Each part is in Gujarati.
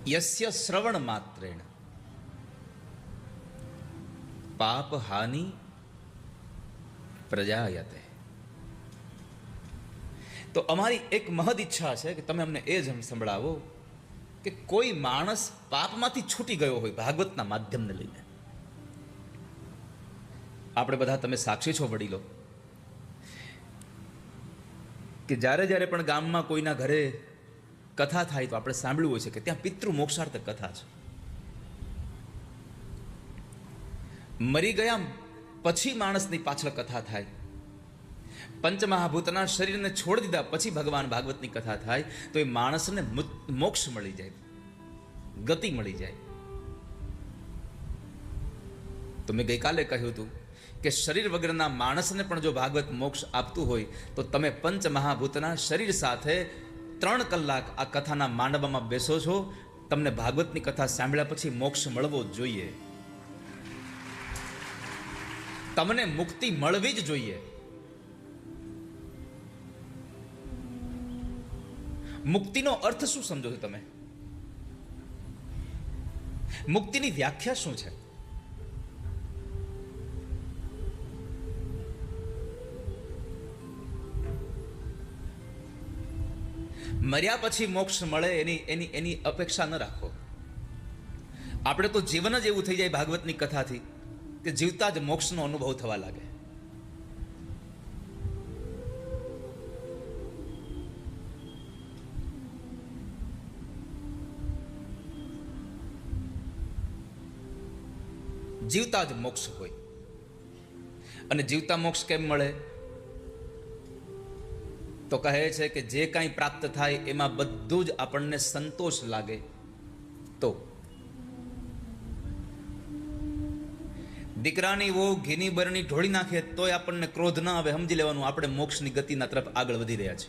યસ્ય શ્રવણ માત્રેણ પાપ હાનિ પ્રજાયતે. તો અમારી એક મહદ ઈચ્છા છે કે તમે અમને એ જ સંભળાવો કે કોઈ માણસ પાપમાંથી છૂટી ગયો હોય ભાગવતના માધ્યમને લઈને. આપણે બધા તમે સાક્ષી છો વડીલો કે જ્યારે જ્યારે પણ ગામમાં કોઈના ઘરે કથા થાય તો આપણે સાંભળ્યું હોય છે કે ત્યાં પિતૃ મોક્ષાર્થ કથા છે. મરી ગયા પછી માણસની પાછળ કથા થાય. પંચમહાભૂતના શરીરને છોડી દીધા પછી ભગવાન ભાગવતની કથા થાય તો એ માણસને મોક્ષ મળી જાય, ગતિ મળી જાય. તો મેં ગઈકાલે કહ્યું હતું કે શરીર વગરના માણસને પણ જો ભાગવત મોક્ષ આપતું હોય તો તમે પંચમહાભૂતના શરીર સાથે 3 કલાક આ કથાના માંડવામાં બેસો છો, તમને ભાગવતની કથા સાંભળ્યા પછી મોક્ષ મળવો જ જોઈએ. તમને મુક્તિ મળવી જ જોઈએ. મુક્તિનો અર્થ શું સમજો છો તમે? મુક્તિની વ્યાખ્યા શું છે? મર્યા પછી મોક્ષ મળે એની અપેક્ષા ન રાખો. આપણે તો જીવન જ એવું થઈ જાય ભાગવતની કથાથી કે જીવતા જ મોક્ષનો અનુભવ થવા લાગે. જીવતા જ મોક્ષ હોય. અને જીવતા મોક્ષ કેમ મળે? તો કહે છે કે જે કાંઈ પ્રાપ્ત થાય એમાં બધું જ આપણને સંતોષ લાગે. તો દીકરાની વો ઘીની બરણી ઢોળી નાખે તોય આપણને ક્રોધ ન આવે, સમજી લેવાનું આપણે મોક્ષની ગતિના તરફ આગળ વધી રહ્યા છે.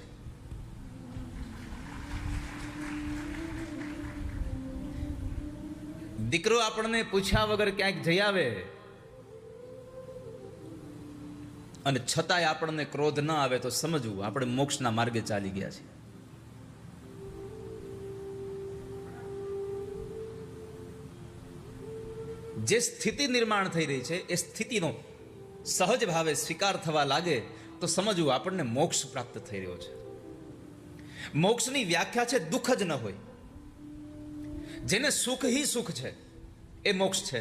દીકરો આપણને પૂછ્યા વગર ક્યાંક જઈ આવે અને છતાંય આપણને ક્રોધ ન આવે તો સમજવું આપણે મોક્ષના માર્ગે ચાલી ગયા છીએ. જે સ્થિતિ નિર્માણ થઈ રહી છે એ સ્થિતિનો સહજ ભાવે સ્વીકાર થવા લાગે તો સમજવું આપણને મોક્ષ પ્રાપ્ત થઈ રહ્યો છે. મોક્ષની વ્યાખ્યા છે દુઃખ જ ન હોય. જેને સુખ હી સુખ છે એ મોક્ષ છે.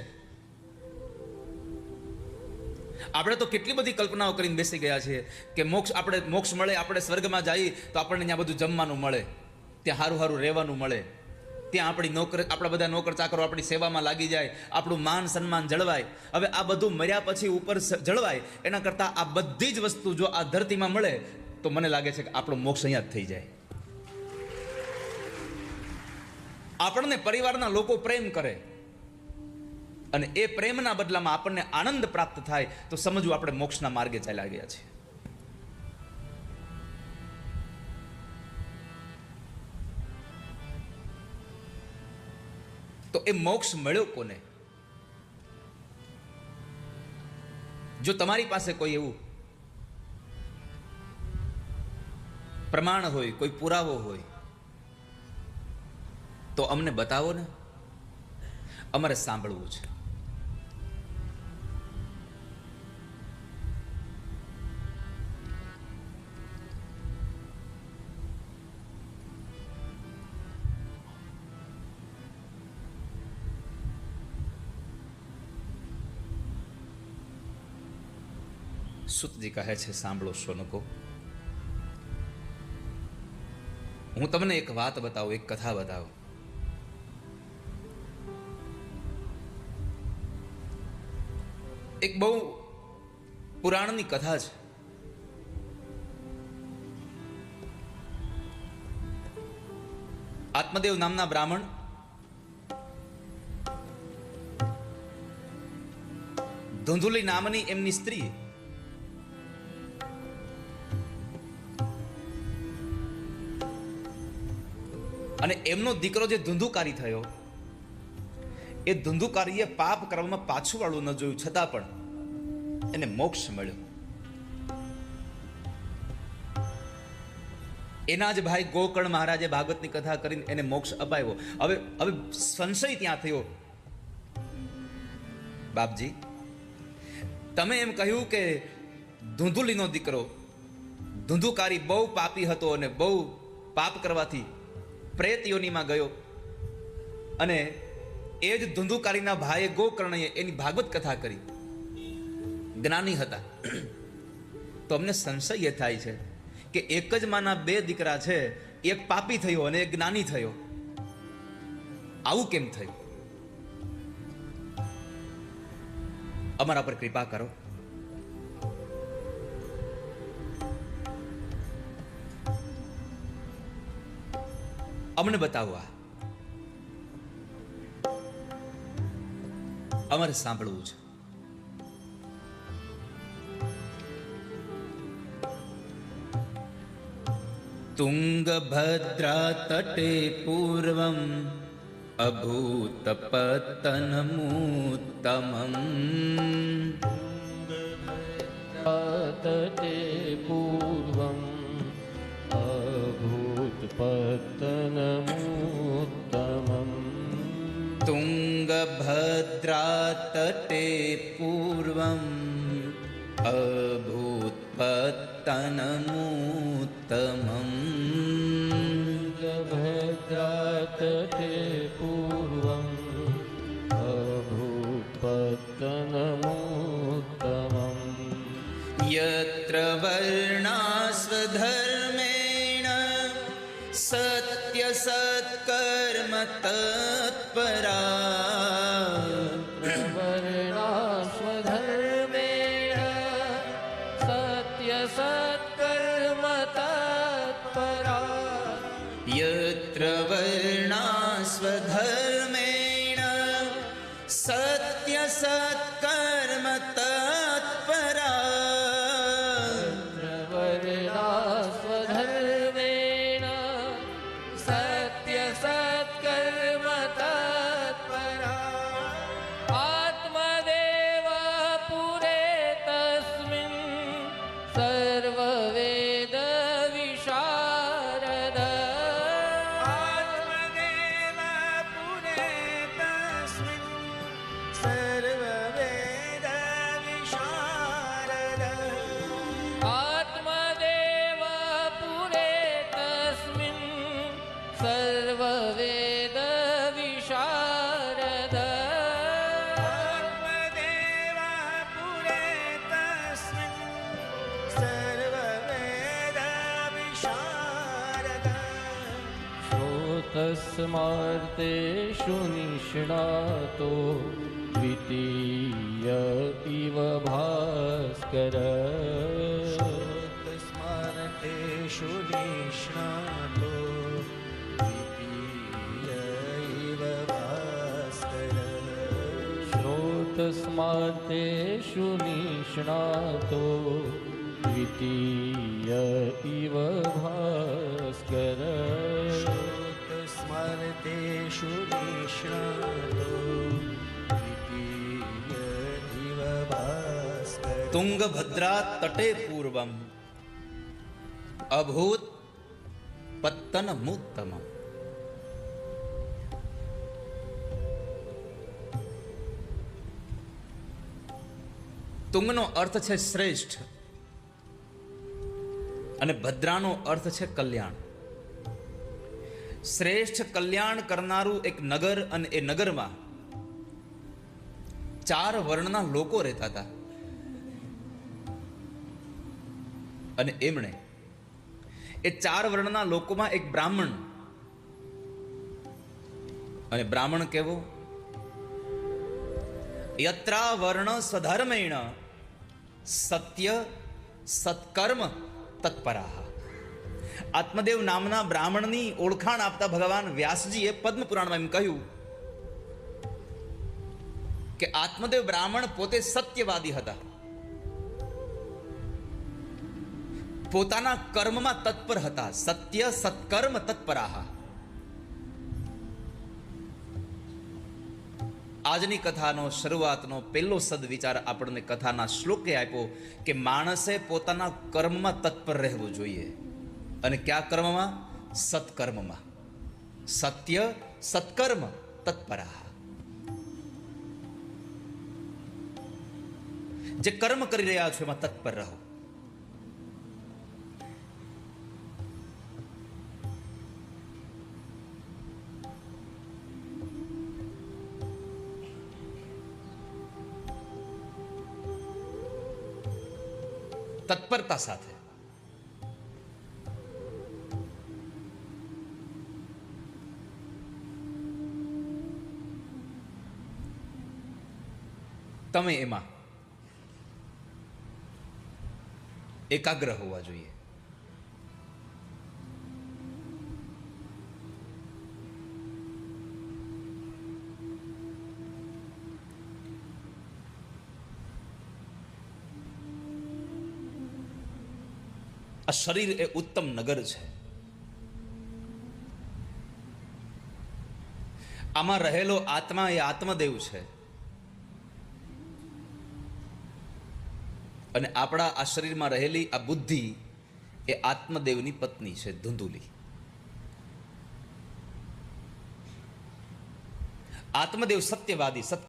આપણે તો કેટલી બધી કલ્પનાઓ કરીને બેસી ગયા છીએ કે મોક્ષ મળે, આપણે સ્વર્ગમાં જઈએ તો આપણને ત્યાં બધું જમવાનું મળે, ત્યાં સારું સારું રહેવાનું મળે, ત્યાં આપણા બધા નોકર ચાકરો આપણી સેવામાં લાગી જાય, આપણું માન સન્માન જળવાય. હવે આ બધું મર્યા પછી ઉપર જળવાય એના કરતાં આ બધી જ વસ્તુ જો આ ધરતીમાં મળે તો મને લાગે છે કે આપણો મોક્ષ અહીંયા જ થઈ જાય. આપણને પરિવારના લોકો પ્રેમ કરે અને એ પ્રેમના બદલામાં આપણને આનંદ પ્રાપ્ત થાય તો સમજવું આપણે મોક્ષના માર્ગે ચાલ્યા ગયા છીએ. તો એ મોક્ષ મળ્યો કોને? જો તમારી પાસે કોઈ એવું પ્રમાણ હોય, કોઈ પુરાવો હોય તો અમને બતાવો ને, અમારે સાંભળવું છે. સુતજી કહે છે, સાંભળો શૌનકો, હું તમને એક વાત બતાવું, એક કથા બતાવું. એક બહુ પુરાણની કથા છે. આત્મદેવ નામના બ્રાહ્મણ ધુંધુલી નામની એમની સ્ત્રી અને એમનો દીકરો જે ધુંધુકારી થયો એ ધુંધુકારીએ પાપ કરવામાં પાછું વાળું ન જોયું છતાં પણ એને મોક્ષ મળ્યો. એના જ ભાઈ ગોકર્ણ મહારાજે ભાગવતની કથા કરીને એને મોક્ષ અપાવ્યો. હવે હવે સંશય ત્યાં થયો, બાપજી તમે એમ કહ્યું કે ધૂંધુલીનો દીકરો ધૂંધુકારી બહુ પાપી હતો અને બહુ પાપ કરવાથી પ્રેત યોનીમાં ગયો, અને એ જ ધૂંધુકારીના ભાઈએ ગોકર્ણએ એની ભાગવત કથા કરી, જ્ઞાની હતા. તો અમને સંશય એ થાય છે કે એક જ માના બે દીકરા છે, એક પાપી થયો અને એક જ્ઞાની થયો. આવું કેમ થયું? અમારા પર કૃપા કરો. અમને બતાવવા, અમારે સાંભળવું છે. તુંગભદ્રા તટે પૂર્વમ અભૂત પતનમુત્તમં. તટે પૂર્વમ અભૂત પતનમુત્તમં. તુંગભદ્રા તટે પૂર્વમ અભૂત પતનમુત્તમં. ભદ્રા તટે પૂર્વમ અભૂત પતનમુત્તમં. યત્ર વર્ણા સ્વધર્મેણ સત્ય સત્કર્મ તત્પરા. વર્ણા સ્વધર્મેણ સત્ય સત્કર્મ તત્પરા. યત્ર વર્ણા સ્વધર્મેણ સત્ય સત્કર્મ તત્પરા. વર્ણા સ્વધર્મેણ સત્ય સત્કર્મ તત્પરા. આત્મદેવ પુરે તસ્મિન સર્વવેદ વિશારદ. આત્મદેવ પુરે તસ્મિન સર્વવેદ વિશારદ. આત્મદેવ પુરે તસ્મિન સર્વવેદ વિશારદ. આત્મદેવ પુરે તસ્મિન સર્વવેદ વિશારદ. શ્રોતસ્માર્તેષુ નિષ્ણાતો દ્વિતીય ઇવ ભાસ્કર. તસ્માર્તેષુ નિષ્ણાતો દ્વિતીય ઇવ ભાસ્કર. શ્રોતસ્માર્તેષુ નિષ્ણાતો દ્વિતીય ઇવ ભાસ્કર. સ્મરતેષુ નિષ્ણાતો દ્વિતીય ઇવ ભાસ્કર. તુંગભદ્રા તટે પૂર્વમ અભૂત પત્તનમુત્તમં. તુંગનો અર્થ છે શ્રેષ્ઠ અને ભદ્રાનો અર્થ છે કલ્યાણ. શ્રેષ્ઠ કલ્યાણ કરનારું એક નગર, અને એ નગરમાં 4 વર્ણના લોકો રહેતા હતા. અને એમણે એ 4 વર્ણના લોકોમાં એક બ્રાહ્મણ, અને બ્રાહ્મણ કેવો? યત્રા વર્ણ સ્વધર્મેણ સત્ય સત્કર્મ તત્પરાહ. આત્મદેવ નામના બ્રાહ્મણની ઓળખાણ આપતા ભગવાન વ્યાસજીએ પદ્મ પુરાણમાં એમ કહ્યું કે આત્મદેવ બ્રાહ્મણ પોતે સત્યવાદી હતા, પોતાના કર્મમાં તત્પર હતા. સત્ય સત્કર્મ તત્પરાહ. આજની કથાનો શરૂઆતનો પહેલો સદવિચાર આપણને કથાના શ્લોકે આપ્યો કે માણસે પોતાના કર્મમાં તત્પર રહેવું જોઈએ. અને કયા કર્મમાં? સત્કર્મમાં. સત્ય સત્કર્મ તત્પરા. જે કર્મ કરી રહ્યા છો એમાં તત્પર રહો. તત્પરતા સાથે. તમે એમાં એકાગ્ર હોવા જોઈએ. આ શરીર એ ઉત્તમ નગર છે. આમાં રહેલો આત્મા એ આત્મદેવ છે. અને આપણા આ શરીરમાં રહેલી આ બુદ્ધિ એ આત્મદેવની પત્ની છે, ધુંધુલી. આત્મદેવ સત્યવાદી, સત્ય